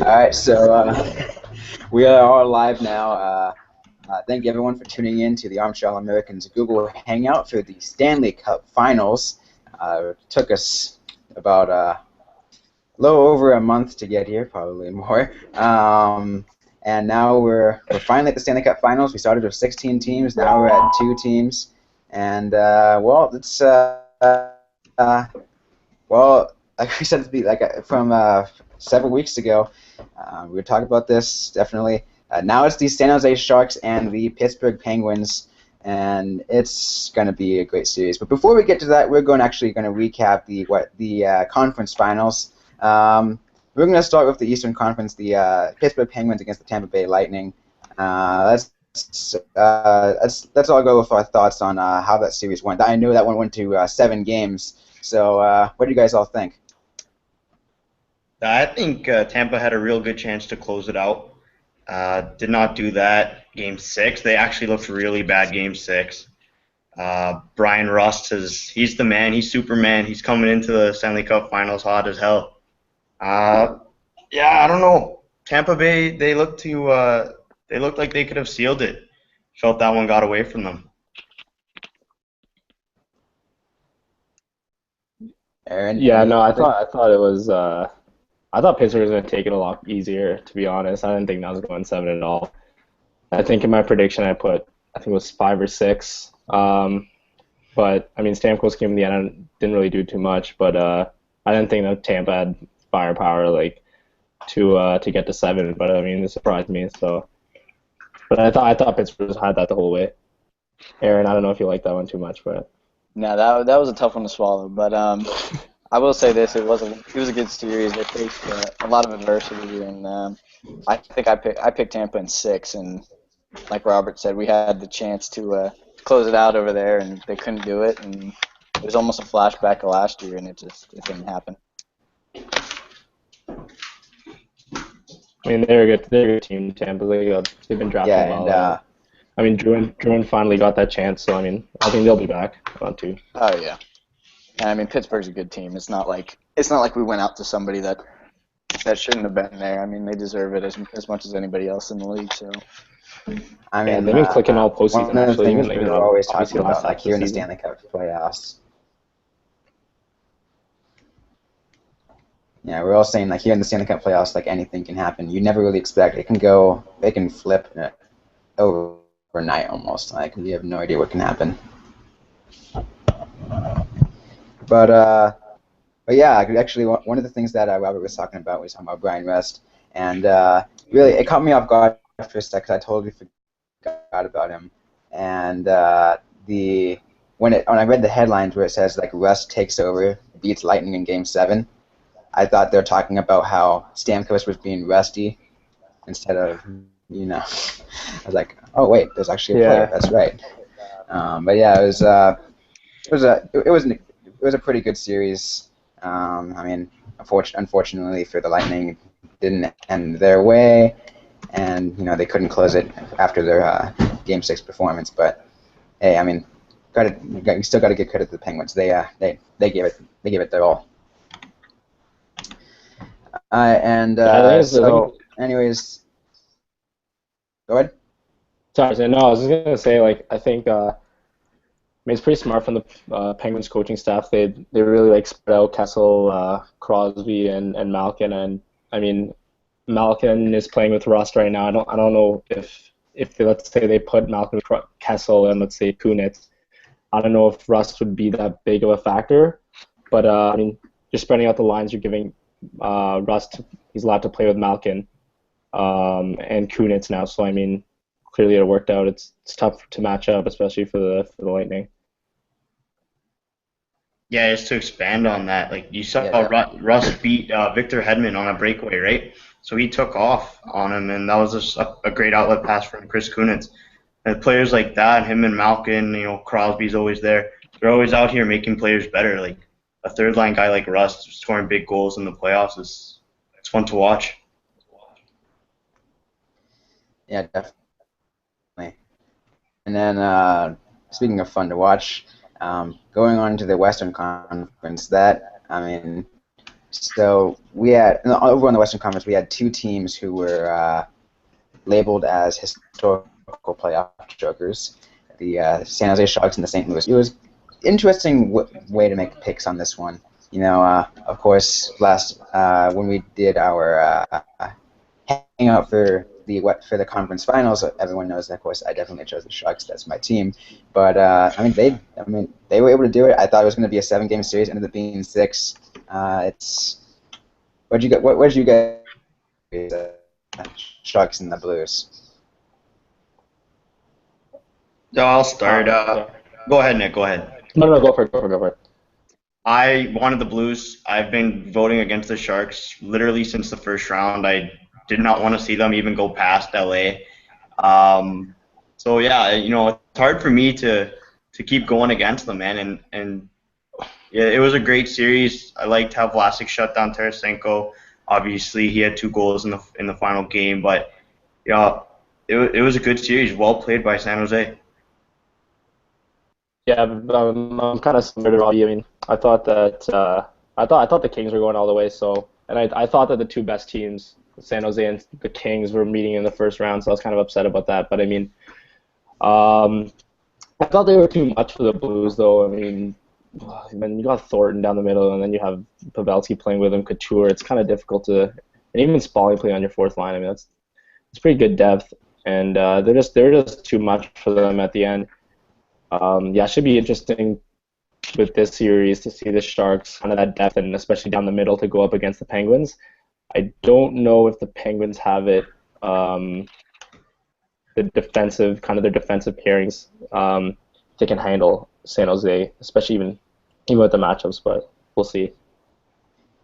Alright, so we are all live now. Thank you everyone for tuning in to the Armchair Americans Google Hangout for the Stanley Cup Finals. It took us about a little over a month to get here, probably more. And now we're finally at the Stanley Cup Finals. We started with 16 teams, now we're at 2 teams. And well, it's well, like we said, from several weeks ago, we were talking about this definitely. Now it's the San Jose Sharks and the Pittsburgh Penguins, and it's going to be a great series. But before we get to that, we're actually going to recap the conference finals. We're going to start with the Eastern Conference, the Pittsburgh Penguins against the Tampa Bay Lightning. Let's all go with our thoughts on how that series went. I know that one went to 7 games. So what do you guys all think? I think Tampa had a real good chance to close it out. Did not do that Game 6. They actually looked really bad Game 6. Brian Rust, he's the man. He's Superman. He's coming into the Stanley Cup Finals hot as hell. Yeah, I don't know. Tampa Bay, they looked like they could have sealed it. Felt that one got away from them. Aaron? Yeah, no, I thought it was. I thought Pittsburgh was going to take it a lot easier. To be honest, I didn't think that was going 7 at all. I think in my prediction I think it was 5 or 6. But I mean, Stamkos came in the end and didn't really do too much. But I didn't think that Tampa had firepower to get to 7. But I mean, it surprised me. So, but I thought Pittsburgh had that the whole way. Aaron, I don't know if you like that one too much, but. No, that was a tough one to swallow, but I will say this: it was a good series. They faced a lot of adversity, and I think I picked Tampa in 6, and like Robert said, we had the chance to close it out over there, and they couldn't do it, and it was almost a flashback of last year, and it didn't happen. I mean, they're a good team, Tampa. They've been drafting well. Yeah, and I mean, Druin finally got that chance, so I mean, I think they'll be back on 2. Oh yeah, and I mean Pittsburgh's a good team. It's not like we went out to somebody that shouldn't have been there. I mean, they deserve it as much as anybody else in the league. So. I mean, they've been clicking all postseason. One of the actually, things we were always talking about, last like here in the season. Stanley Cup playoffs. Yeah, we're all saying like here in the Stanley Cup playoffs, like anything can happen. You never really expect it can flip overnight almost. Like you have no idea what can happen. But yeah, actually one of the things that Robert was talking about Brian Rust, and really it caught me off guard for a second because I totally forgot about him. And when I read the headlines where it says like Rust takes over, beats Lightning in Game 7, I thought they were talking about how Stamkos was being rusty instead of I was like, oh wait, there's actually a player. That's right. But yeah, it was a pretty good series. I mean, unfortunately for the Lightning, it didn't end their way, and they couldn't close it after their Game 6 performance. But hey, I mean, you still got to give credit to the Penguins. They gave it their all. Anyways, go ahead. Sorry, no, I was just gonna say I think I mean, it's pretty smart from the Penguins coaching staff. They really spread out Kessel, Crosby, and Malkin. And I mean, Malkin is playing with Rust right now. I don't know if let's say they put Malkin with Kessel and let's say Kunitz. I don't know if Rust would be that big of a factor. But I mean, you're spreading out the lines. You're giving Rust, he's allowed to play with Malkin and Kunitz now. So I mean, clearly it worked out. It's tough to match up, especially for the Lightning. Yeah, just to expand on that, you saw Rust beat Victor Hedman on a breakaway, right? So he took off on him, and that was just a great outlet pass from Chris Kunitz. And players like that, him and Malkin, Crosby's always there. They're always out here making players better. Like a third line guy like Rust scoring big goals in the playoffs it's fun to watch. Yeah, definitely. And then speaking of fun to watch, going on to the Western Conference, I mean, So we had over on the Western Conference, we had two teams who were labeled as historical playoff jokers, the San Jose Sharks and the St. Louis. It was interesting way to make picks on this one. Of course, last when we did our hangout for the conference finals, everyone knows that, of course, I definitely chose the Sharks. That's my team. But they were able to do it. I thought it was going to be a 7-game series, ended up being 6. Where'd you get Sharks and the Blues? So I'll start. Yeah. Go ahead, Nick. Go ahead. No, go for it. I wanted the Blues. I've been voting against the Sharks literally since the first round. I did not want to see them even go past LA. So yeah, it's hard for me to keep going against them, man. And yeah, it was a great series. I liked how Vlasic shut down Tarasenko. Obviously, he had 2 goals in the final game, but yeah, it was a good series. Well played by San Jose. Yeah, I'm kind of similar to Robbie. I mean, I thought that I thought the Kings were going all the way. So, and I thought that the two best teams, San Jose and the Kings, were meeting in the first round. So I was kind of upset about that. But I mean, I thought they were too much for the Blues, though. I mean, when you got Thornton down the middle, and then you have Pavelski playing with him, Couture. It's kind of difficult to, and even Spalling playing on your fourth line. I mean, it's pretty good depth, and they're just too much for them at the end. Yeah, it should be interesting with this series to see the Sharks kind of that depth, and especially down the middle to go up against the Penguins. I don't know if the Penguins have it, their defensive pairings, they can handle San Jose, especially even with the matchups, but we'll see.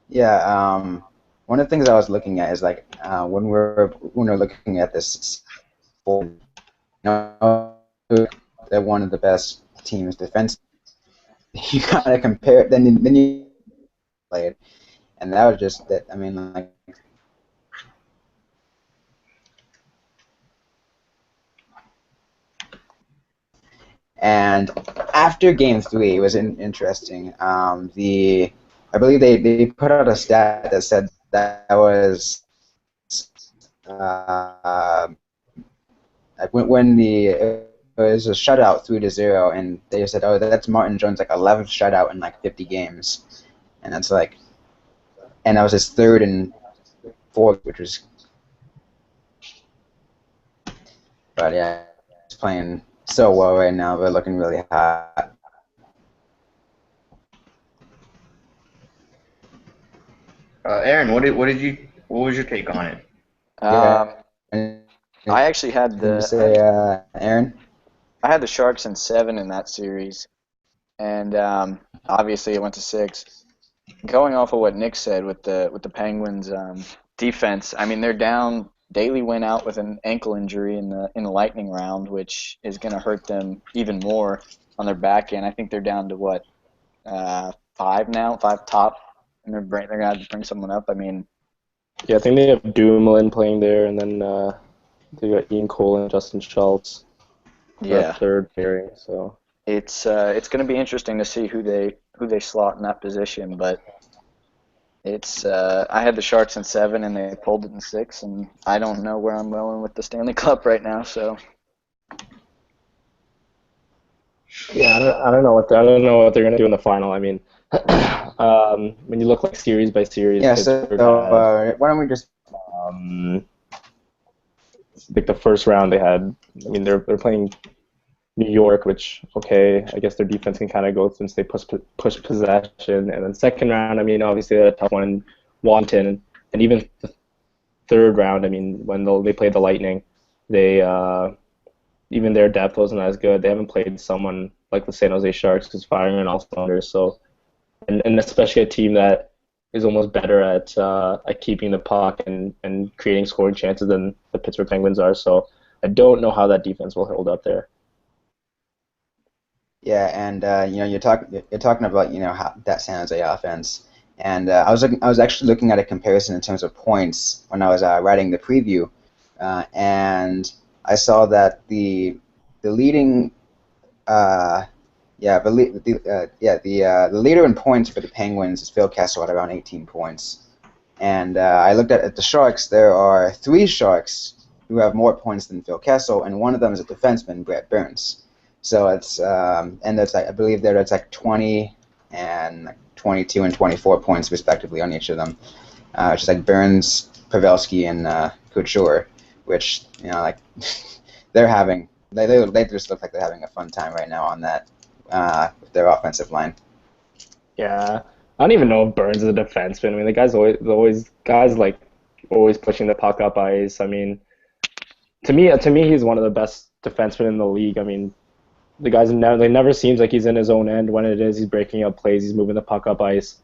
Yeah, one of the things I was looking at is when we're looking at this, they're one of the best teams defense. You gotta compare it, then you play it, and that was just that. I mean, and after Game 3, it was interesting. I believe they put out a stat that said that was when it was a shutout 3-0, and they said, "Oh, that's Martin Jones' 11th shutout in 50 games," and that's and that was his 3rd and 4th, which was. But yeah, he's playing so well right now. They're looking really hot. Aaron, what was your take on it? I actually had Did you say, Aaron? I had the Sharks in 7 in that series, and obviously it went to 6. Going off of what Nick said with the Penguins defense, I mean they're down. Daly went out with an ankle injury in the Lightning round, which is going to hurt them even more on their back end. I think they're down to 5 now, 5 top, and they're going to have to bring someone up. I mean, yeah, I think they have Dumoulin playing there, and then they got Ian Cole and Justin Schultz. Yeah, third pairing. So it's going to be interesting to see who they slot in that position, but. I had the Sharks in 7 and they pulled it in 6, and I don't know where I'm going with the Stanley Cup right now. So yeah, I don't know what they're gonna do in the final. I mean, when you look series by series, yeah. So why don't we just the first round they had. I mean, they're playing New York, which, okay, I guess their defense can kind of go since they push possession. And then second round, I mean, obviously a tough one, Wanton. And even the third round, I mean, when they played the Lightning, they even their depth wasn't as good. They haven't played someone like the San Jose Sharks who's firing on all cylinders. So, and especially a team that is almost better at keeping the puck and creating scoring chances than the Pittsburgh Penguins are. So I don't know how that defense will hold up there. Yeah, and you're talking about how that San Jose offense, and I was actually looking at a comparison in terms of points when I was writing the preview, and I saw that the leading Yeah, but the leader in points for the Penguins is Phil Kessel at around 18 points. And I looked at the Sharks. There are 3 Sharks who have more points than Phil Kessel, and one of them is a defenseman, Brett Burns. So it's and that's I believe it's like 20 and 22 and 24 points respectively on each of them. Which is like Burns, Pavelski, and Couture, which like they just look like they're having a fun time right now on that with their offensive line. Yeah, I don't even know if Burns is a defenseman. I mean, the guy's always pushing the puck up ice. I mean, to me, he's one of the best defensemen in the league. I mean, the guy's never seems like he's in his own end. When it is, he's breaking up plays. He's moving the puck up ice.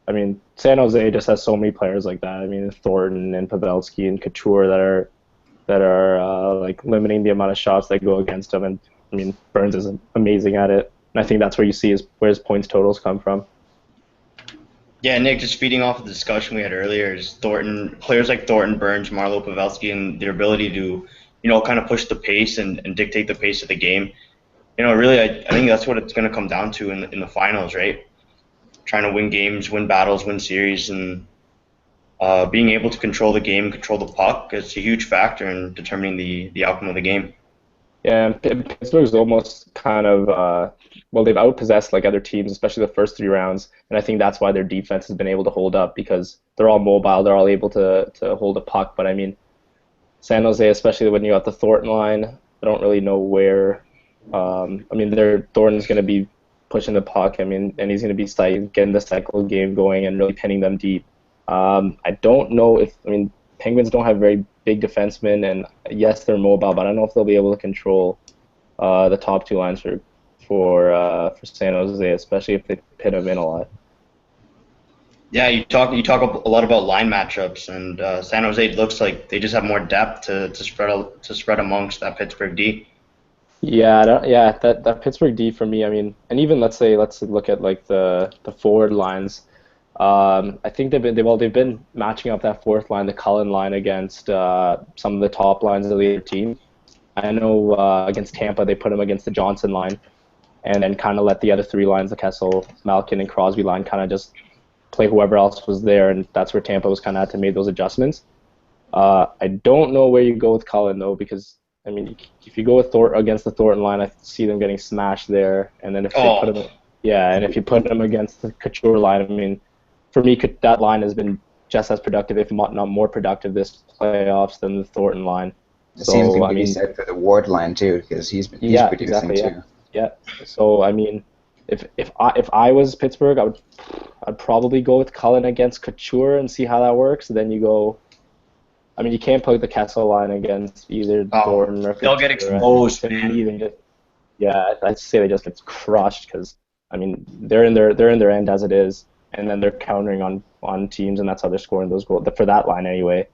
I mean, San Jose just has so many players like that. I mean, Thornton and Pavelski and Couture that are like limiting the amount of shots that go against him. And I mean, Burns is amazing at it. And I think that's where you see where his points totals come from. Yeah, Nick, just feeding off of the discussion we had earlier, is players like Thornton, Burns, Marleau, Pavelski, and their ability to, kind of push the pace and dictate the pace of the game. Really, I think that's what it's going to come down to in the finals, right? Trying to win games, win battles, win series, and being able to control the game, control the puck is a huge factor in determining the outcome of the game. Yeah, and Pittsburgh's almost kind of they've outpossessed like other teams, especially the first 3 rounds, and I think that's why their defense has been able to hold up because they're all mobile, they're all able to hold a puck. But I mean, San Jose, especially when you got the Thornton line, I don't really know where. Thornton's going to be pushing the puck. I mean, and he's going to be getting the cycle game going and really pinning them deep. I don't know Penguins don't have very big defensemen, and yes, they're mobile, but I don't know if they'll be able to control the top 2 lines for San Jose, especially if they pin them in a lot. Yeah, you talk a lot about line matchups, and San Jose looks like they just have more depth to spread amongst that Pittsburgh D. Yeah, that Pittsburgh D for me. I mean, and even let's look at like the forward lines. I think they've been matching up that fourth line, the Cullen line, against some of the top lines of the other team. I know against Tampa they put him against the Johnson line, and then kind of let the other 3 lines, the Kessel, Malkin, and Crosby line, kind of just play whoever else was there, and that's where Tampa was kind of had to make those adjustments. I don't know where you go with Cullen though, because I mean, if you go with against the Thornton line, I see them getting smashed there, and then if you put them against the Couture line, I mean, for me, that line has been just as productive, if not more productive, this playoffs than the Thornton line. The same thing can be said for the Ward line too, because he's producing too. Yeah. So I mean, if I was Pittsburgh, I'd probably go with Cullen against Couture and see how that works. Then you go. I mean, you can't put the Kessel line against either Thornton or Couture. They'll get exposed, man. I'd say they just get crushed because I mean they're in their end as it is. And then they're countering on teams, and that's how they're scoring those goals for that line anyway.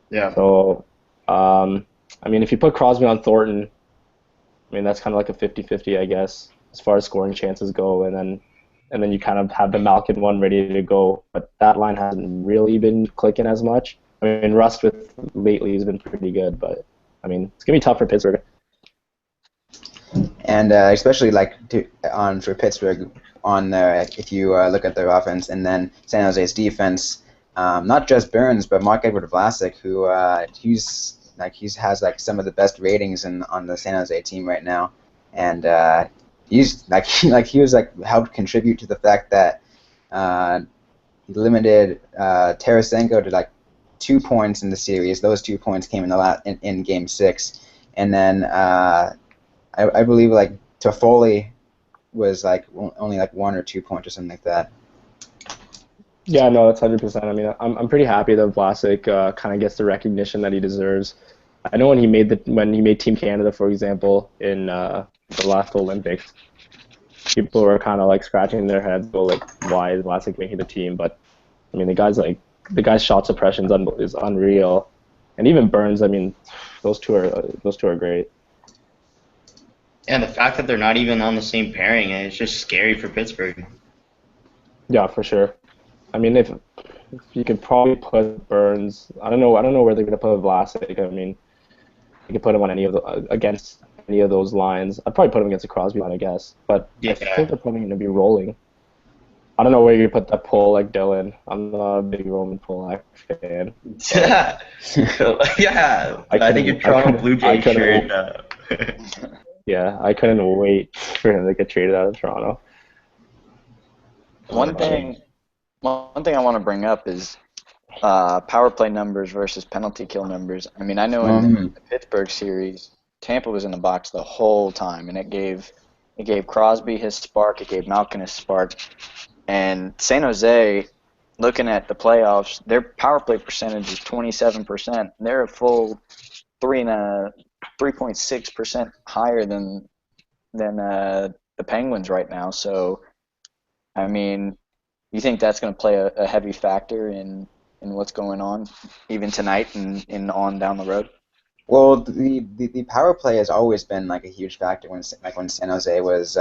Yeah. So, I mean, if you put Crosby on Thornton, I mean that's kind of like a 50-50, I guess, as far as scoring chances go. And then you kind of have the Malkin one ready to go, but that line hasn't really been clicking as much. I mean, Rust lately has been pretty good, but I mean it's gonna be tough for Pittsburgh. And especially for Pittsburgh. If you look at their offense, and then San Jose's defense, not just Burns, but Marc-Edouard Vlasic, who he has some of the best ratings on the San Jose team right now, and he's he was helped contribute to the fact that he limited Tarasenko to 2 points in the series. Those 2 points came in Game 6, and then I believe Toffoli was only 1 or 2 points or something like that. Yeah, no, that's 100%. I mean, I'm pretty happy that Vlasic kind of gets the recognition that he deserves. I know when he made Team Canada, for example, in the last Olympics, people were kind of scratching their heads, why is Vlasic making the team? But I mean, the guy's shot suppression is unreal, and even Burns. I mean, those two are great. And the fact that they're not even on the same pairing, it's just scary for Pittsburgh. Yeah, for sure. I mean, if you could probably put Burns, I don't know where they're gonna put Vlasic. I mean, you could put him on any of the against any of those lines. I'd probably put him against the Crosby line, I guess. But I Yeah. think they're probably going to be rolling. I don't know where you put that Polak Dylan. I'm not a big Roman Polak fan. Yeah. I think your Toronto Blue Jays shirt. Yeah, I couldn't wait for him to get traded out of Toronto. One thing I want to bring up is power play numbers versus penalty kill numbers. I mean, I know in the Pittsburgh series, Tampa was in the box the whole time, and it gave Crosby his spark, it gave Malkin his spark, and San Jose, looking at the playoffs, their power play percentage is 27%. They're a full 3.6% higher than the Penguins right now. So, I mean, you think that's going to play a heavy factor in what's going on, even tonight and on down the road? Well, the power play has always been like a huge factor when San Jose was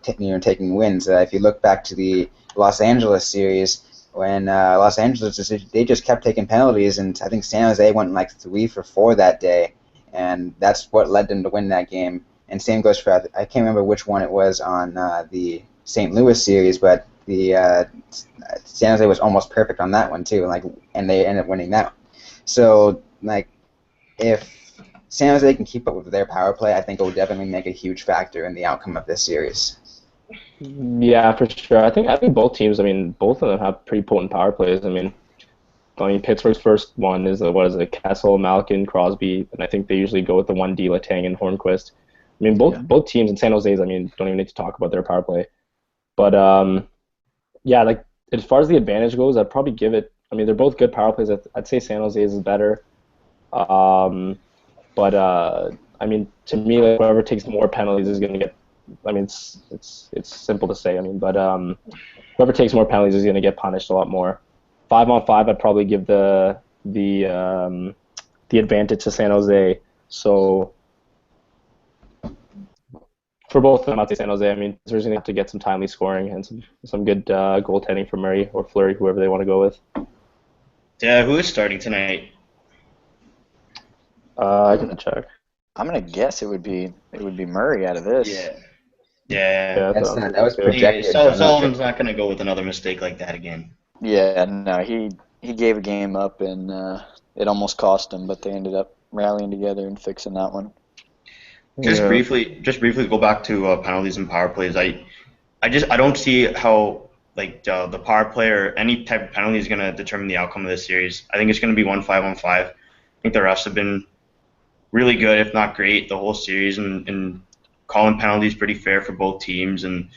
taking wins. If you look back to the Los Angeles series, when Los Angeles they just kept taking penalties, and I think San Jose went like 3 for 4 that day, and that's what led them to win that game. And same goes for I can't remember which one it was on the St. Louis series, but the San Jose was almost perfect on that one too, and they ended up winning that. So if San Jose can keep up with their power play, I think it will definitely make a huge factor in the outcome of this series. Yeah, for sure. I think both teams. I mean, both of them have pretty potent power plays. I mean, Pittsburgh's first one is Kessel, Malkin, Crosby, and I think they usually go with the 1D Letang and Hornquist. I mean, both teams in San Jose's. I mean, don't even need to talk about their power play. But yeah, as far as the advantage goes, I'd probably give it. I mean, they're both good power plays. I'd say San Jose's is better. But I mean, to me, whoever takes more penalties is going to get. I mean, it's simple to say. I mean, but whoever takes more penalties is going to get punished a lot more. 5-on-5, I'd probably give the advantage to San Jose. So for both of them, I'd say San Jose. I mean, Pittsburgh's going to have to get some timely scoring and some good goaltending from Murray or Fleury, whoever they want to go with. Yeah, who is starting tonight? I can check. I'm gonna guess it would be Murray out of this. Yeah. That was projected. Sullivan's not going to go with another mistake like that again. Yeah, no, he gave a game up and it almost cost him, but they ended up rallying together and fixing that one. Just briefly go back to penalties and power plays. I don't see how the power play or any type of penalty is going to determine the outcome of this series. I think it's going to be 5-on-5. I think the refs have been really good, if not great, the whole series, and calling penalties pretty fair for both teams. And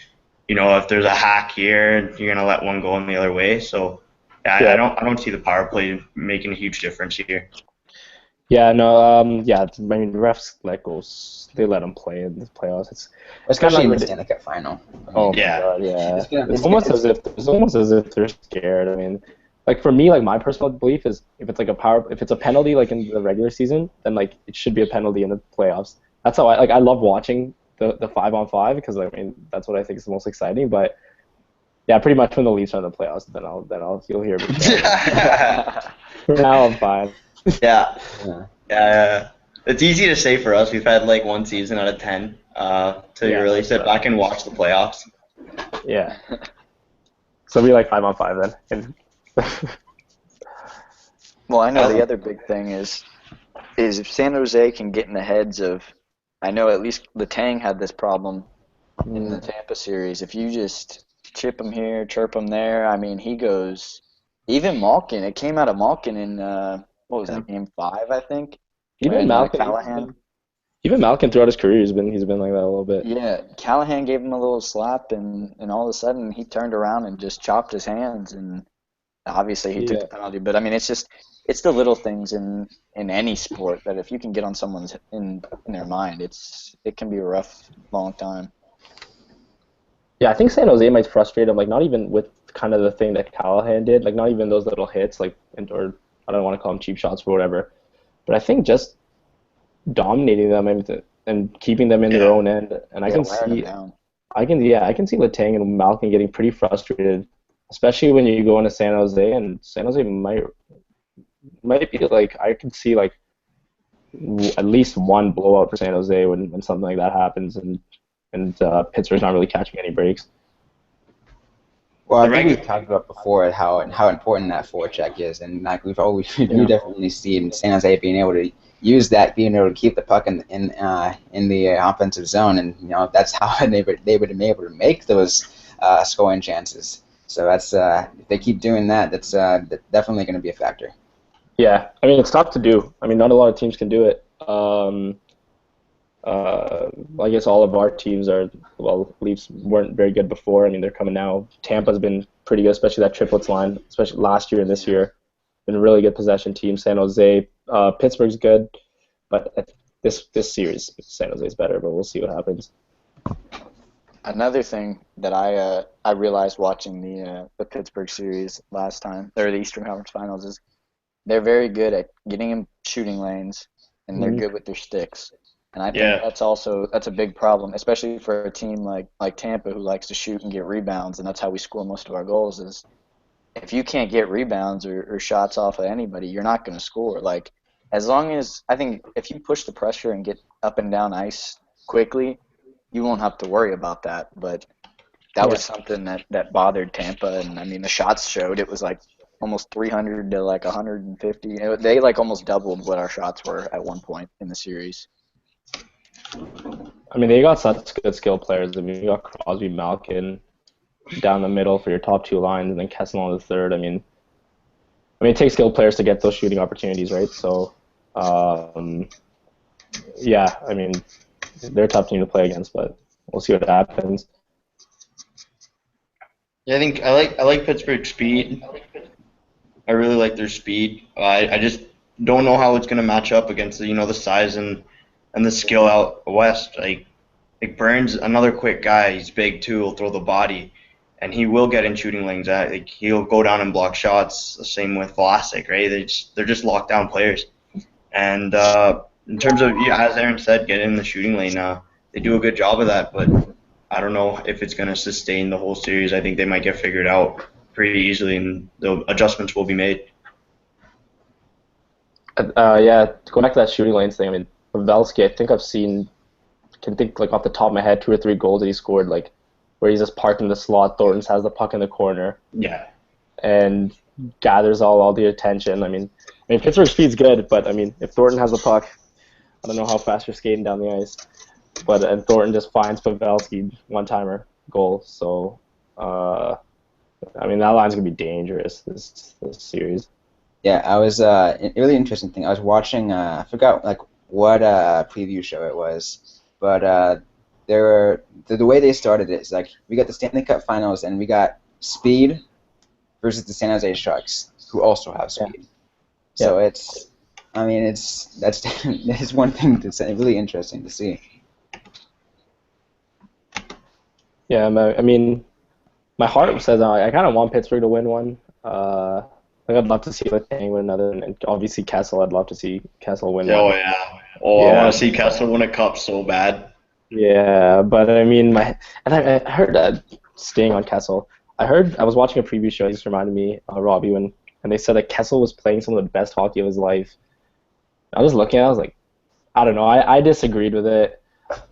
if there's a hack here, you're gonna let one go in the other way. So I don't see the power play making a huge difference here. Yeah, no, I mean, refs they let them play in the playoffs. Especially in the Stanley Cup final. Oh Yeah. my God, yeah. It's almost as if they're scared. I mean, for me, my personal belief is if it's a penalty in the regular season, then it should be a penalty in the playoffs. That's how I love watching the 5-on-5 because I mean that's what I think is the most exciting. But yeah, pretty much when the Leafs are in the playoffs, then you'll hear me. For now, I'm fine. Yeah. It's easy to say for us. We've had one season out of 10 to really sit back and watch the playoffs. Yeah. So we 5-on-5 then. Well, I know the other big thing is if San Jose can get in the heads of, I know at least Letang had this problem in the Tampa series. If you just chip him here, chirp him there, I mean, he goes. Even Malkin, it came out of Malkin in what was that, Game 5, I think. Even Malkin. Callahan. Even Malkin throughout his career, he's been like that a little bit. Yeah, Callahan gave him a little slap, and all of a sudden he turned around and just chopped his hands, and obviously he took the penalty. But I mean, it's the little things in any sport that if you can get on someone's in their mind, it can be a rough, long time. Yeah, I think San Jose might frustrate him, not even with kind of the thing that Callahan did, not even those little hits, or I don't want to call them cheap shots or whatever, but I think just dominating them and keeping them in their own end, and I can see Letang and Malkin getting pretty frustrated, especially when you go into San Jose, and San Jose might be I can see at least one blowout for San Jose when something like that happens, and Pittsburgh's not really catching any breaks. Well, I think we've talked about before how important that forecheck is, and like we definitely see in San Jose being able to use that, being able to keep the puck in the offensive zone, and that's how they would be able to make those scoring chances. So that's if they keep doing that, that's definitely going to be a factor. Yeah, I mean it's tough to do. I mean not a lot of teams can do it. I guess all of our teams Leafs weren't very good before. I mean, they're coming now. Tampa's been pretty good, especially that triplets line, especially last year and this year. Been a really good possession team. San Jose, Pittsburgh's good, but this series, San Jose's better, but we'll see what happens. Another thing that I realized watching the Pittsburgh series last time, or the Eastern Conference Finals, is they're very good at getting in shooting lanes, and they're good with their sticks. And I think that's a big problem, especially for a team like Tampa who likes to shoot and get rebounds, and that's how we score most of our goals. Is if you can't get rebounds or shots off of anybody, you're not going to score. Like as long as I think if you push the pressure and get up and down ice quickly, you won't have to worry about that. But that was something that bothered Tampa, and I mean the shots showed it was like almost 300 to like 150. They like almost doubled what our shots were at one point in the series. I mean, they got such good skill players. I mean, you got Crosby, Malkin down the middle for your top two lines, and then Kessel on the third. I mean, it takes skilled players to get those shooting opportunities, right? So, yeah, I mean, they're a tough team to play against, but we'll see what happens. Yeah, I think I like Pittsburgh's speed. I really like their speed. I just don't know how it's going to match up against the size and the skill out west. Like Burns, another quick guy. He's big too. He'll throw the body, and he will get in shooting lanes. Like he'll go down and block shots. The same with Vlasic, right? They're just locked down players. And in terms of as Aaron said, getting in the shooting lane, they do a good job of that. But I don't know if it's going to sustain the whole series. I think they might get figured out pretty easily, and the adjustments will be made. Yeah, going back to that shooting lanes thing. I mean, Pavelski, I think can think like off the top of my head 2 or 3 goals that he scored, like where he's just parked in the slot. Thornton has the puck in the corner. Yeah. And gathers all the attention. I mean, Pittsburgh speed's good, but I mean, if Thornton has the puck, I don't know how fast you're skating down the ice. And Thornton just finds Pavelski one-timer goal. So, I mean, that line's gonna be dangerous this series. Yeah, I was a really interesting thing. I was watching. I forgot like what preview show it was, but the way they started it is like we got the Stanley Cup Finals and we got speed versus the San Jose Sharks, who also have speed. Yeah. So that's one thing that's really interesting to see. Yeah, I mean, my heart says I kind of want Pittsburgh to win one. I'd love to see Letang win another, and obviously Kessel. I'd love to see Kessel win one. Oh yeah. I want to see Kessel win a cup so bad. Yeah, but I mean, I heard that staying on Kessel. I was watching a preview show. It just reminded me, Robbie, and they said that Kessel was playing some of the best hockey of his life. I was looking, I was like, I don't know. I disagreed with it.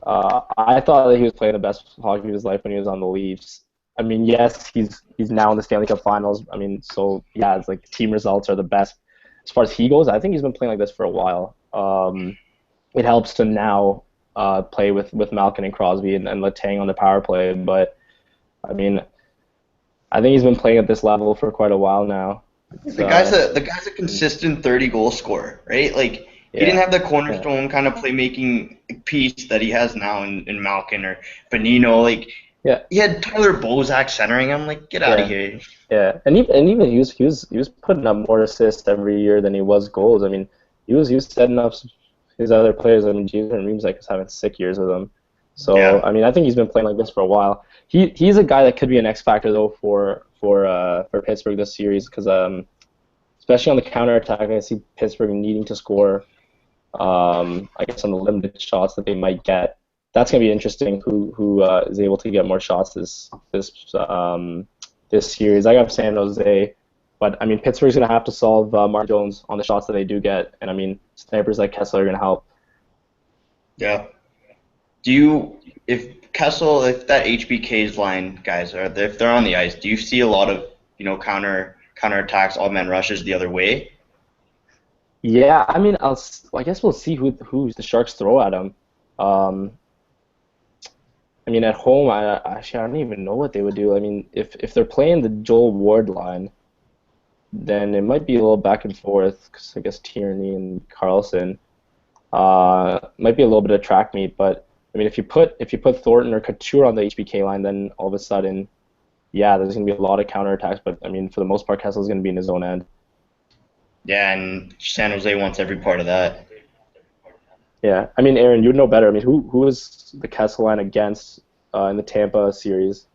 I thought that he was playing the best hockey of his life when he was on the Leafs. I mean, yes, he's now in the Stanley Cup Finals. I mean, so yeah, it's like team results are the best. As far as he goes, I think he's been playing like this for a while. It helps to now play with Malkin and Crosby and Letang on the power play. But I mean, I think he's been playing at this level for quite a while now. The guy's a consistent 30-goal scorer, right? Like he didn't have the cornerstone kind of playmaking piece that he has now in Malkin or Bonino. Like he had Tyler Bozak centering him. Like get out of here. Yeah, and even he was putting up more assists every year than he was goals. I mean, he was setting up his other players. I mean, James Reemsdyk was having sick years with him. So I mean, I think he's been playing like this for a while. He's a guy that could be an X factor though for Pittsburgh this series because especially on the counterattack, I see Pittsburgh needing to score. I guess on the limited shots that they might get, that's gonna be interesting. Who is able to get more shots this series? I got San Jose, But I mean, Pittsburgh's gonna have to solve Martin Jones on the shots that they do get, and I mean, snipers like Kessler are gonna help. Yeah. If that HBK's line guys if they're on the ice, do you see a lot of counter attacks, all men rushes the other way? Yeah, I mean, I guess we'll see who the Sharks throw at them. Um, I mean, at home, I don't even know what they would do. I mean, if they're playing the Joel Ward line, then it might be a little back and forth because I guess Tierney and Carlson might be a little bit of track meet. But I mean, if you put Thornton or Couture on the HBK line, then all of a sudden, yeah, there's gonna be a lot of counterattacks. But I mean, for the most part, Kessel's gonna be in his own end. Yeah, and San Jose wants every part of that. Yeah, I mean, Aaron, you'd know better. I mean, who was the Kessel line against in the Tampa series?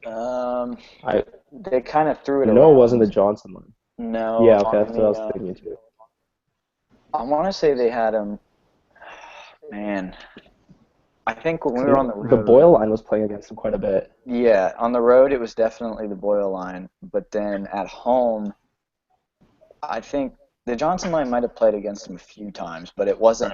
I They kind of threw it No, it around. wasn't the Johnson line. No. Yeah, okay, that's what I was thinking too. I want to say they had him. Man, I think when we were on the road, The Boyle line was playing against him quite a bit. yeah, on the road it was definitely the Boyle line, but then at home, I think the Johnson line might have played against him a few times, but it wasn't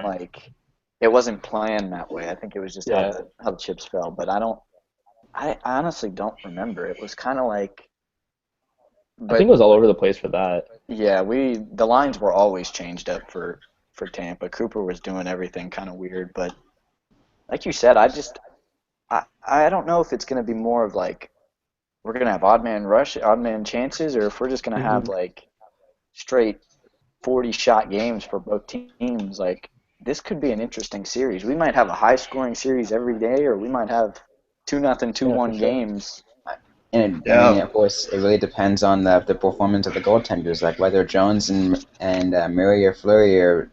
it wasn't planned that way. I think it was just how the chips fell. But I honestly don't remember. It was kind of like. I think it was all over the place for that. Yeah, the lines were always changed up for Tampa. Cooper was doing everything kind of weird, but like you said, I don't know if it's going to be more of like we're going to have odd man chances, or if we're just going to have like straight 40-shot games for both teams. Like this could be an interesting series. We might have a high-scoring series every day, or we might have 2-0, 2-1 games. And I mean, of course, it really depends on the performance of the goaltenders, like whether Jones and Murray or Fleury are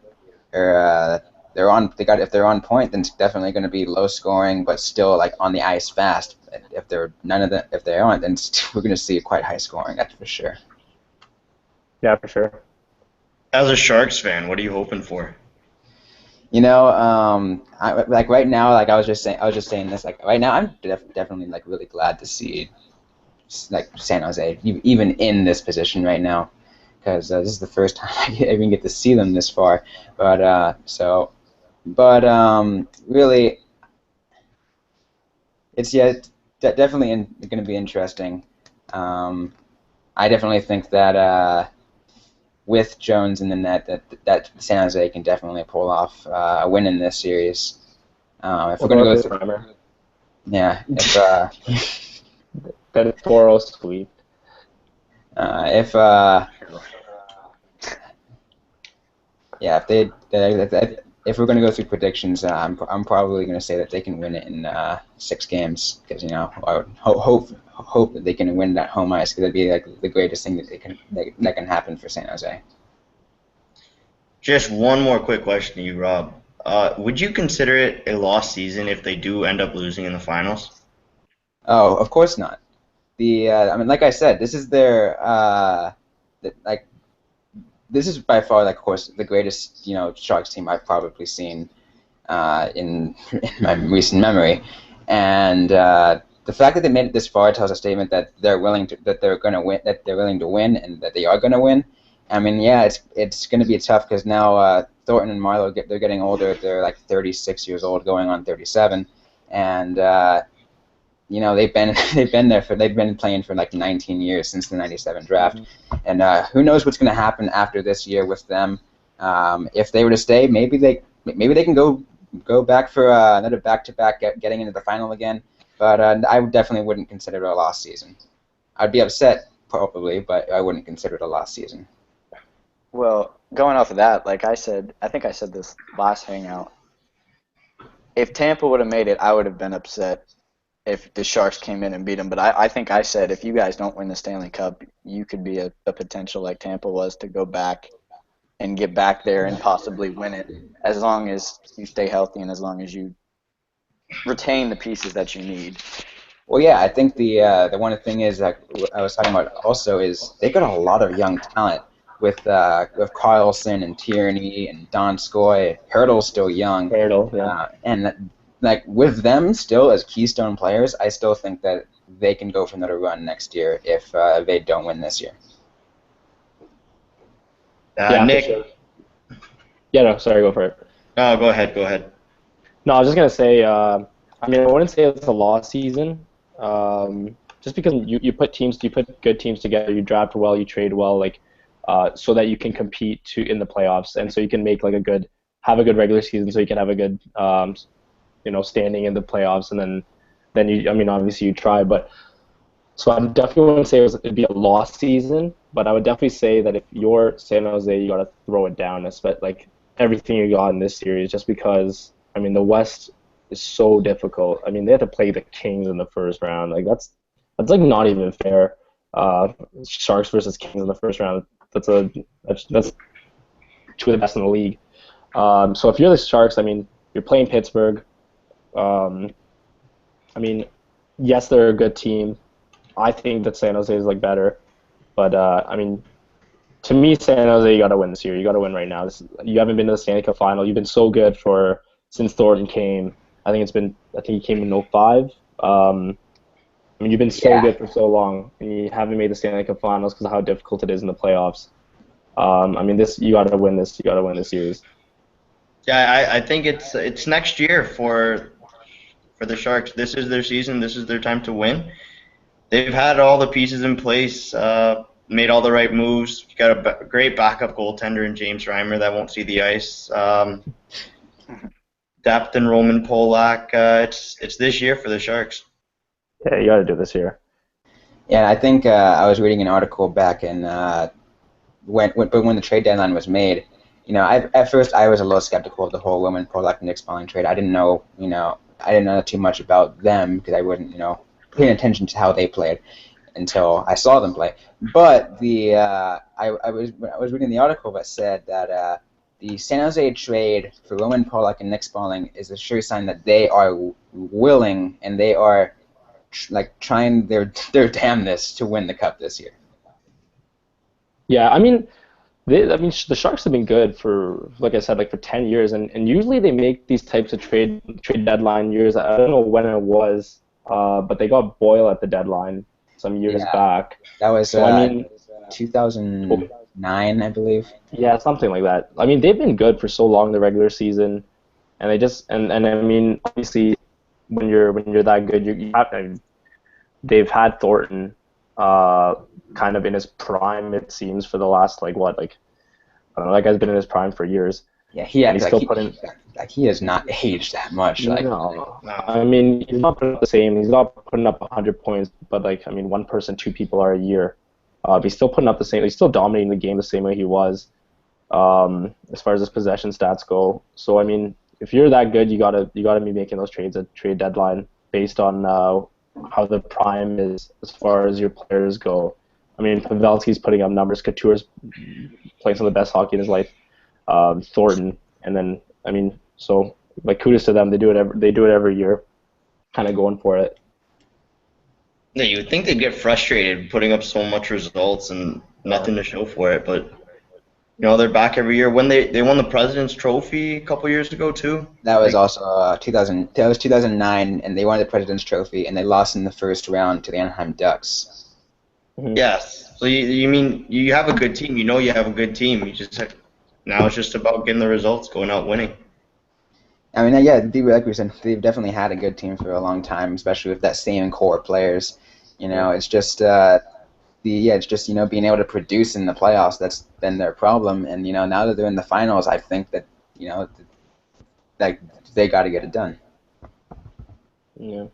if they're on point, then it's definitely going to be low scoring, but still like on the ice fast. If they aren't, then we're going to see quite high scoring. That's for sure. Yeah, for sure. As a Sharks fan, what are you hoping for? Like right now, like I was just saying this. Like right now, I'm definitely like really glad to see like San Jose even in this position right now, because this is the first time I even get to see them this far. Really, it's definitely going to be interesting. I definitely think that with Jones in the net, that San Jose can definitely pull off a win in this series. If we're going to go through, yeah, if that is 4-0 sweep. If we're going to go through predictions, I'm probably going to say that they can win it in 6 games, because I would hope that they can win that home ice, because that'd be like the greatest thing that can happen for San Jose. Just one more quick question to you, Rob. Would you consider it a lost season if they do end up losing in the finals? Oh, of course not. I mean, like I said, this is this is by far, like, of course, the greatest, Sharks team I've probably seen in my recent memory, and the fact that they made it this far tells a statement that they're willing to win, and that they are going to win. I mean, yeah, it's going to be tough because now Thornton and Marlowe they're getting older. They're like 36 years old, going on 37, and they've been playing for like 19 years since the '97 draft, and who knows what's going to happen after this year with them. If they were to stay, maybe they can go back for another back-to-back, getting into the final again. But I definitely wouldn't consider it a lost season. I'd be upset probably, but I wouldn't consider it a lost season. Well, going off of that, like I said, I think I said this last hangout. If Tampa would have made it, I would have been upset if the Sharks came in and beat them. But I think I said, if you guys don't win the Stanley Cup, you could be a potential like Tampa was to go back and get back there and possibly win it, as long as you stay healthy and as long as you retain the pieces that you need. Well, yeah, I think the one thing is that I was talking about also is they got a lot of young talent with Carlson and Tierney and Donskoy. Hurdle's still young. And like with them still as keystone players, I still think that they can go for another run next year if they don't win this year. Yeah, for Nick, sure. Yeah, no, sorry, go for it. oh, go ahead, go ahead. No, I was just gonna say. I mean, I wouldn't say it's a lost season. Just because you put good teams together, you draft well, you trade well, like, so that you can compete in the playoffs, and so you can make like have a good regular season, so you can have a good, standing in the playoffs, and then I mean, obviously you try, but so I definitely wouldn't say it'd be a lost season, but I would definitely say that if you're San Jose, you got to throw it down, especially like everything you got in this series, just because I mean the West is so difficult. I mean they had to play the Kings in the first round, like that's like not even fair. Sharks versus Kings in the first round, that's two of the best in the league. So if you're the Sharks, I mean you're playing Pittsburgh. Um, I mean, yes, they're a good team. I think that San Jose is like better, but I mean, to me, San Jose, you got to win this year. You got to win right now. You haven't been to the Stanley Cup final. You've been so good since Thornton came. I think he came in '05. I mean, you've been so good for so long, and you haven't made the Stanley Cup finals because of how difficult it is in the playoffs. I mean, you got to win this. You got to win this series. Yeah, I think it's next year for the Sharks. This is their season. This is their time to win. They've had all the pieces in place, made all the right moves. You got a great backup goaltender in James Reimer that won't see the ice. Depth in Roman Polak. It's this year for the Sharks. Yeah, you got to do this year. Yeah, I think I was reading an article back in when the trade deadline was made. At first I was a little skeptical of the whole Roman Polak Nick Smalling trade. I didn't know too much about them because I wasn't paying attention to how they played until I saw them play. But I was reading the article that said that the San Jose trade for Roman Polak and Nick Smalling is a sure sign that they are willing and they are trying their damnedest to win the cup this year. Yeah, I mean, the Sharks have been good for, like I said, like for 10 years, and usually they make these types of trade deadline years. I don't know when it was, but they got Boyle at the deadline some years back. That was so, I mean, 2009, I believe. Yeah, something like that. I mean, they've been good for so long in the regular season, and they just and I mean, obviously, when you're that good, I mean, they've had Thornton, kind of in his prime, it seems, for the last I don't know, that guy's been in his prime for years. Yeah, he has not aged that much. No. I mean, he's not putting up the same. He's not putting up 100 points, but I mean, one person, two people are a year. He's still putting up the same. He's still dominating the game the same way he was, as far as his possession stats go. So I mean, if you're that good, you gotta be making those trades at trade deadline based on how the prime is as far as your players go. I mean, Pavelski's putting up numbers. Couture's playing some of the best hockey in his life. Thornton, and then I mean, so kudos to them. They do it every year, kind of going for it. Yeah, you would think they'd get frustrated putting up so much results and nothing to show for it, but they're back every year. When they won the President's Trophy a couple years ago too. That was also 2000. That was 2009, and they won the President's Trophy, and they lost in the first round to the Anaheim Ducks. Mm-hmm. Yes. So you mean you have a good team? You have a good team. Now it's just about getting the results, going out winning. I mean, yeah, like we said, they've definitely had a good team for a long time, especially with that same core players. It's just it's just being able to produce in the playoffs. That's been their problem, and now that they're in the finals, I think that that they got to get it done. Yeah.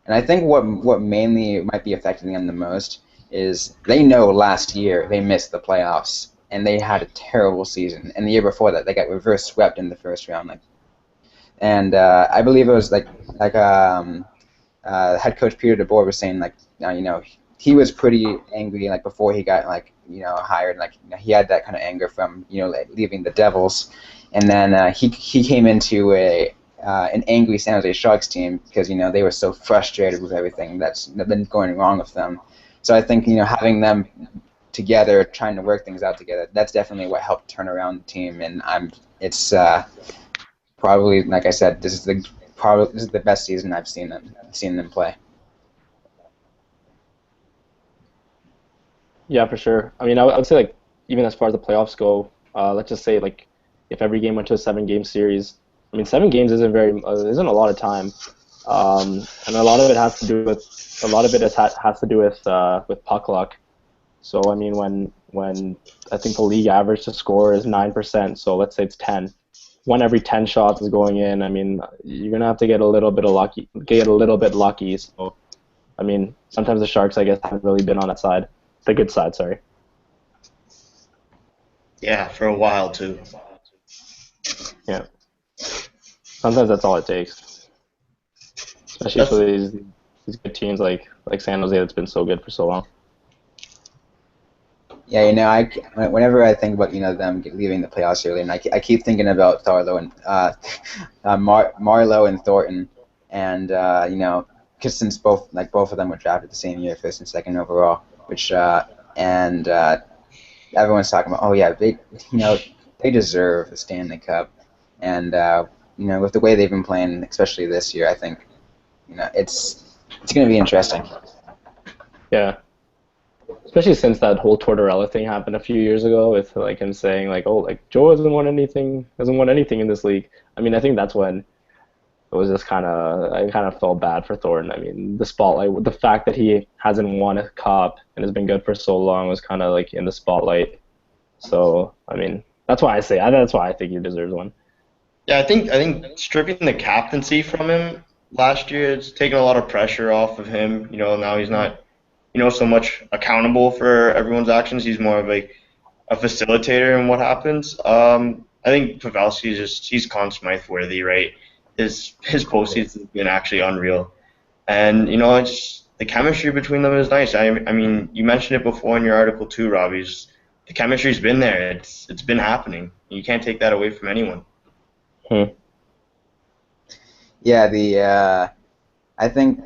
And I think what mainly might be affecting them the most is they know last year they missed the playoffs. And they had a terrible season. And the year before that, they got reverse swept in the first round. And I believe it was head coach Peter DeBoer was saying he was pretty angry before he got hired. He had that kind of anger from leaving the Devils, and then he came into an angry San Jose Sharks team because they were so frustrated with everything that's been going wrong with them. So I think having them together, trying to work things out together, that's definitely what helped turn around the team. And it's probably, like I said, this is the best season I've seen them play. Yeah, for sure. I mean, I would say even as far as the playoffs go, let's just say like if every game went to a 7-game series, I mean 7 games isn't a lot of time, and a lot of it has to do with with puck luck. So I mean when I think the league average to score is 9%, so let's say it's 10. One every 10 shots is going in. I mean, you're gonna have to get a little bit lucky. So, I mean, sometimes the Sharks, I guess, haven't really been on that side, the good side. Sorry. Yeah, for a while too. Yeah. Sometimes that's all it takes, especially for these good teams like San Jose that's been so good for so long. Yeah, whenever I think about them leaving the playoffs early, and I keep thinking about Tharlo and Marlowe and Thornton, and because since both of them were drafted the same year, first and second overall, which and everyone's talking about, oh yeah, they deserve the Stanley Cup, and with the way they've been playing, especially this year, I think it's going to be interesting. Yeah. Especially since that whole Tortorella thing happened a few years ago, with like him saying like, "Oh, like Joe hasn't won anything in this league." I mean, I think that's when it was just I kind of felt bad for Thornton. I mean, the spotlight, the fact that he hasn't won a cup and has been good for so long was kind of like in the spotlight. So, I mean, that's why I think he deserves one. Yeah, I think stripping the captaincy from him last year, it's taken a lot of pressure off of him. Now he's not so much accountable for everyone's actions. He's more of a facilitator in what happens. I think Pavelski he's Conn Smythe worthy, right? His postseason has been actually unreal, and it's the chemistry between them is nice. I mean, you mentioned it before in your article too, Robbie. The chemistry's been there. It's been happening. You can't take that away from anyone. Yeah, I think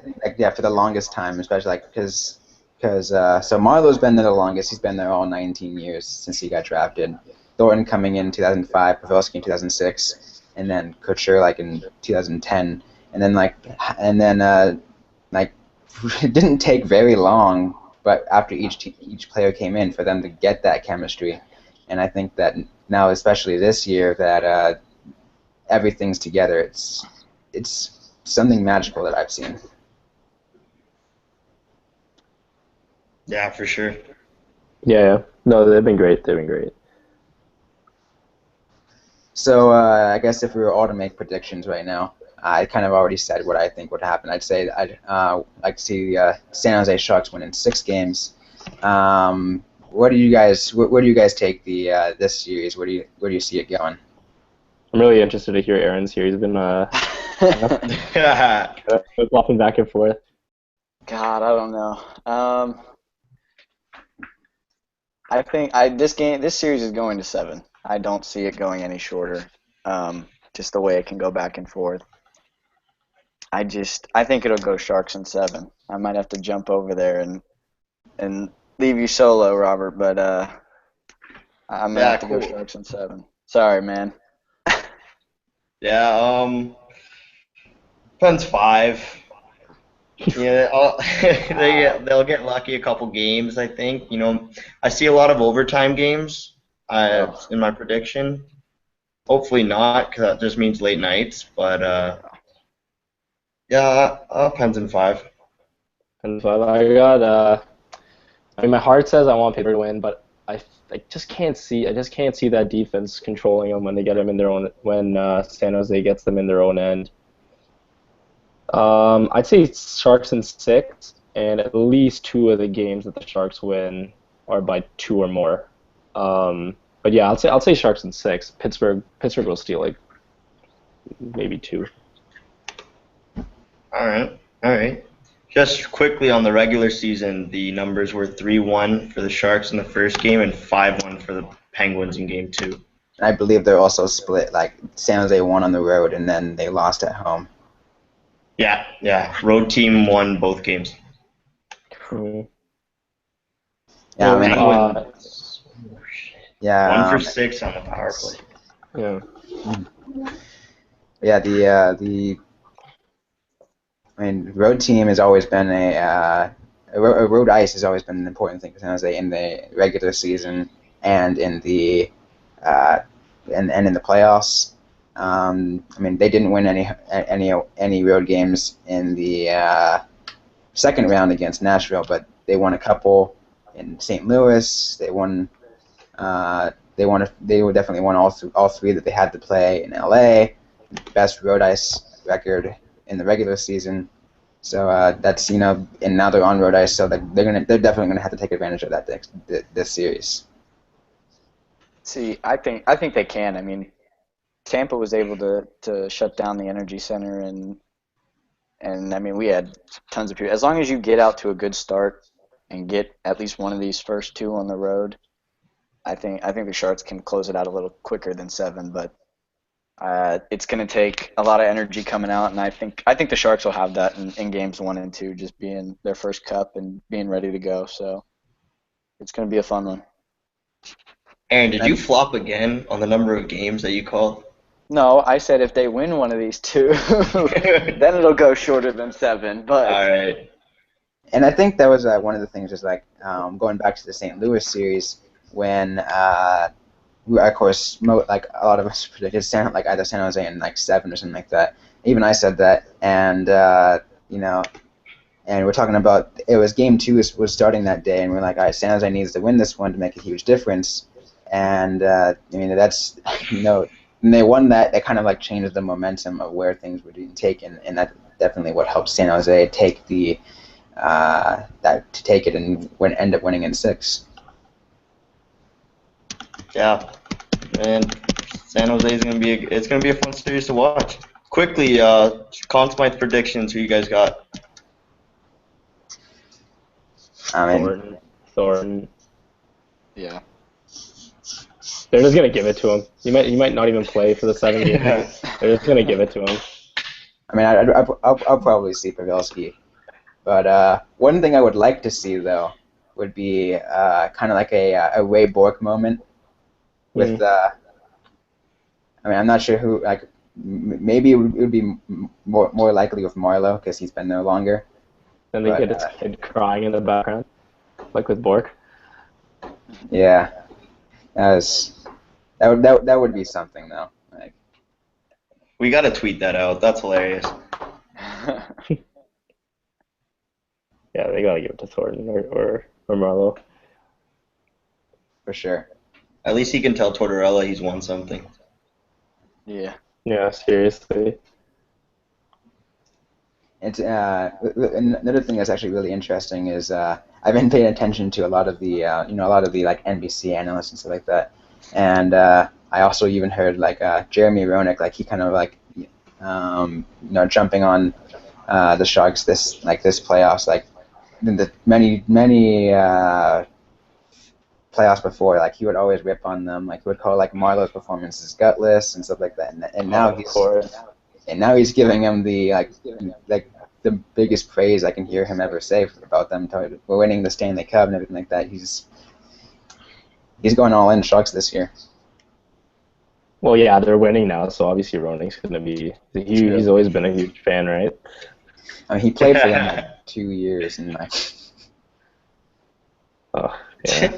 for the longest time, especially because so Marlowe's been there the longest. He's been there all 19 years since he got drafted. Thornton coming in 2005, Pavelski in 2006, and then Couture in 2010, and then it didn't take very long, but after each player came in for them to get that chemistry, and I think that now, especially this year, that everything's together. It's something magical that I've seen. Yeah, for sure. Yeah. No, they've been great. So I guess if we were all to make predictions right now, I kind of already said what I think would happen. I'd say I'd like to see the San Jose Sharks win in 6 games. Where do you guys take the this series? Where do you see it going? I'm really interested to hear Aaron's here. He's been flopping back and forth. God, I don't know. I think this series is going to 7. I don't see it going any shorter. Just the way it can go back and forth. I think it'll go Sharks in 7. I might have to jump over there and leave you solo, Robert, but I'm gonna have to go Sharks in 7. Sorry, man. Yeah, Pens 5. Yeah, they'll get lucky a couple games, I think. I see a lot of overtime games in my prediction. Hopefully not, because that just means late nights. But yeah, Pens in 5. Pens 5. I mean, my heart says I want Pittsburgh to win, but I just can't see that defense controlling them when they get them in their own, when San Jose gets them in their own end. I'd say Sharks in 6, and at least 2 of the games that the Sharks win are by 2 or more. But yeah, I'll say Sharks in 6. Pittsburgh will steal maybe 2. All right. Just quickly on the regular season, the numbers were 3-1 for the Sharks in the first game and 5-1 for the Penguins in game 2. I believe they're also split. San Jose won on the road and then they lost at home. Yeah. Road team won both games. Cool. Yeah, Penguins. Yeah. 1 for 6 on the power play. Yeah. Yeah. Road team has always been road ice has always been an important thing for San Jose in the regular season and in the and in the playoffs. I mean, they didn't win any road games in the second round against Nashville, but they won a couple in St. Louis. They won. They definitely won all three that they had to play in LA. Best road ice record in the regular season. So that's and now they're on road ice, so that they're definitely gonna have to take advantage of that this series. See, I think they can. I mean, Tampa was able to shut down the Energy Center, and I mean, we had tons of people. As long as you get out to a good start and get at least one of these first two on the road, I think the Sharks can close it out a little quicker than 7. But it's going to take a lot of energy coming out, and I think the Sharks will have that in games 1 and 2, just being their first cup and being ready to go. So it's going to be a fun one. Aaron, did you flop again on the number of games that you called? No, I said if they win one of these two, then it'll go shorter than 7. But all right. And I think that was one of the things, is like going back to the St. Louis series when, of course, like a lot of us predicted either San Jose in like 7 or something like that. Even I said that, and and we're talking about it was game 2 was starting that day, and we're like, all right, San Jose needs to win this one to make a huge difference, and I mean that's and they won that. That kind of like changed the momentum of where things were being taken, and that's definitely what helped San Jose take the take it and end up winning in 6. Yeah, and San Jose is gonna be a fun series to watch. Quickly, Conn Smythe predictions. Who you guys got? I mean, Thornton. yeah, They're just gonna give it to him. He might not even play for the 7 games. They're just gonna give it to him. I mean, I'll probably see Pavelski, but one thing I would like to see though would be kind of like a Ray Bourque moment with. I mean, I'm not sure who. Like, maybe it would be more likely with Marlowe because he's been there longer. And they get his kid crying in the background, like with Bourque. Yeah, that would be something though. Like, we gotta tweet that out. That's hilarious. Yeah, they gotta give it to Thornton or Marlowe. for sure. At least he can tell Tortorella he's won something. yeah. Yeah, seriously. It's another thing that's actually really interesting is I've been paying attention to a lot of the a lot of the like NBC analysts and stuff like that, and I also even heard like Jeremy Roenick, like he kind of like jumping on the Sharks this playoffs, like in the many playoffs before, like he would always rip on them, like he would call like Marlowe's performances gutless and stuff like that, and now he's giving him the like the biggest praise I can hear him ever say about them. We're winning the Stanley Cup and everything like that. He's going all in Sharks this year. Well, yeah, they're winning now, so obviously Roenick's gonna be. He's always been a huge fan, right? I mean, he played for them like 2 years, and like. Oh yeah.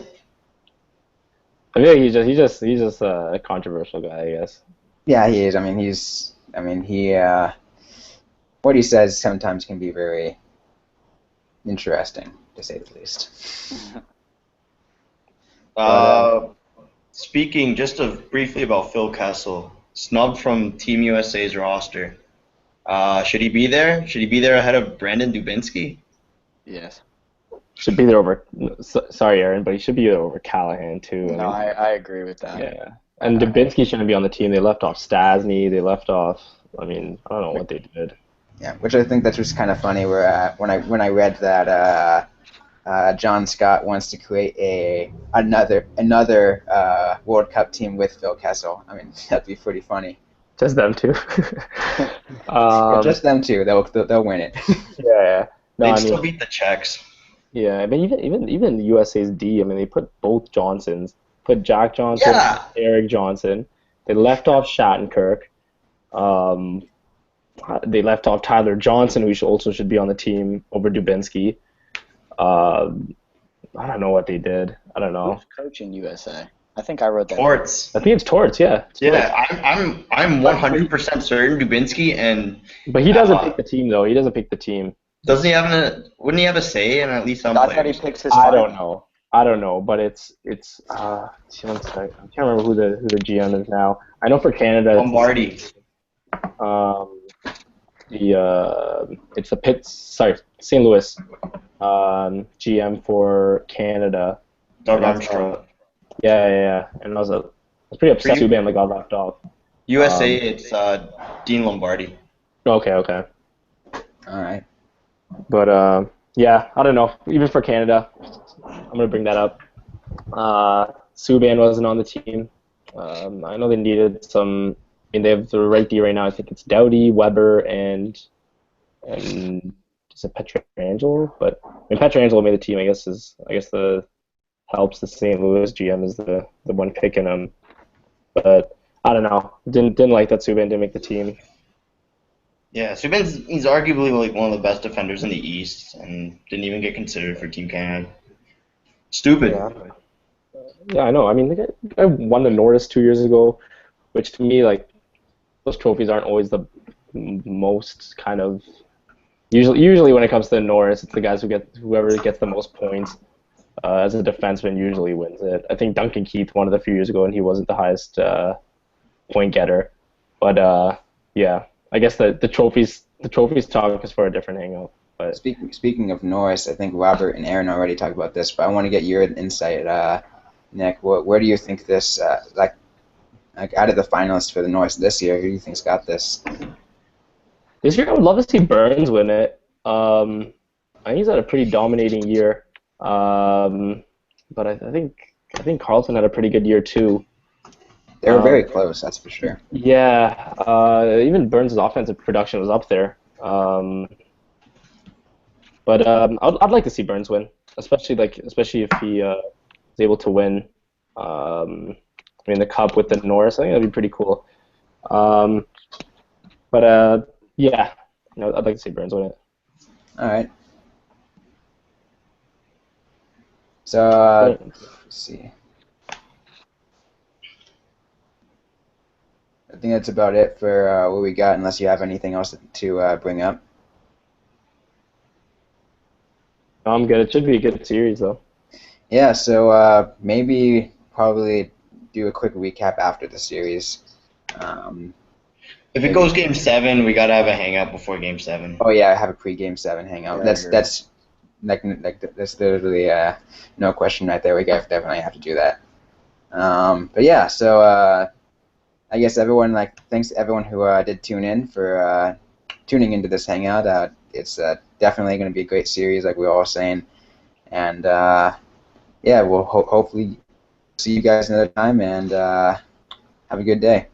I feel like he's just a controversial guy, I guess. Yeah, he is. I mean, he what he says sometimes can be very interesting, to say the least. Speaking just briefly about Phil Kessel, snubbed from Team USA's roster. Should he be there? Should he be there ahead of Brandon Dubinsky? Yes. Should be there over. Sorry, Aaron, but he should be there over Callahan too. No, I agree with that. Yeah, and Dubinsky shouldn't be on the team. They left off Stasny. They left off. I mean, I don't know what they did. Yeah, which I think that's just kind of funny. Where when I read that John Scott wants to create another World Cup team with Phil Kessel. I mean, that'd be pretty funny. Just them two. Yeah, just them two. They'll win it. Yeah. No, They'd still beat the Czechs. Yeah, I mean even USA's D. I mean, they put both Johnsons. Put Jack Johnson, Eric Johnson. They left off Shattenkirk. They left off Tyler Johnson, who also should be on the team over Dubinsky. I don't know what they did. I don't know. Who's coaching USA? I think I wrote that. Torts. I think it's Torts. Yeah. It's Torts. Yeah, I'm 100% certain Dubinsky and. But he doesn't pick the team though. He doesn't pick the team. Doesn't he have wouldn't he have a say in at least some I players? thought he picks his. I don't know. But it's one sec. I can't remember who the GM is now. I know for Canada Lombardi. It's the St. Louis GM for Canada. Doug Armstrong. Yeah. And I was pretty upset Subban got left off. USA, it's Dean Lombardi. Okay. All right. But yeah, I don't know. Even for Canada, I'm gonna bring that up. Subban wasn't on the team. I know they needed some. I mean, they have the right D right now. I think it's Doughty, Weber, and is it Pietrangelo? But I mean, Pietrangelo made the team. I guess the helps the St. Louis GM is the one picking him. But I don't know. Didn't like that Subban didn't make the team. Yeah, he's arguably like one of the best defenders in the East, and didn't even get considered for Team Canada. Stupid. Yeah, I know. I mean, the guy won the Norris 2 years ago, which to me, like, those trophies aren't always the most kind of. Usually when it comes to the Norris, it's the guys whoever gets the most points as a defenseman usually wins it. I think Duncan Keith won it a few years ago, and he wasn't the highest point getter. But yeah, I guess the trophies talk is for a different hangout. But Speaking of Norris, I think Robert and Aaron already talked about this, but I want to get your insight, Nick. Where do you think this, like out of the finalists for the Norris this year, who do you think's got this? This year, I would love to see Burns win it. I think he's had a pretty dominating year, but I think Carlson had a pretty good year too. They were very close, that's for sure. Yeah, even Burns' offensive production was up there. But I'd like to see Burns win, especially if he is able to win. The cup with the Norris. I think that'd be pretty cool. But yeah, I'd like to see Burns win it. All right. So let's see. I think that's about it for what we got, unless you have anything else to bring up. I'm good. It should be a good series, though. Yeah, so maybe probably do a quick recap after the series. If it goes Game 7, we gotta have a hangout before Game 7. Oh yeah, I have a pre-Game 7 hangout. Yeah, that's literally no question right there. We definitely have to do that. But yeah, so I guess thanks to everyone who did tune in for tuning into this hangout. It's definitely going to be a great series, like we were all saying, and yeah, we'll hopefully see you guys another time, and have a good day.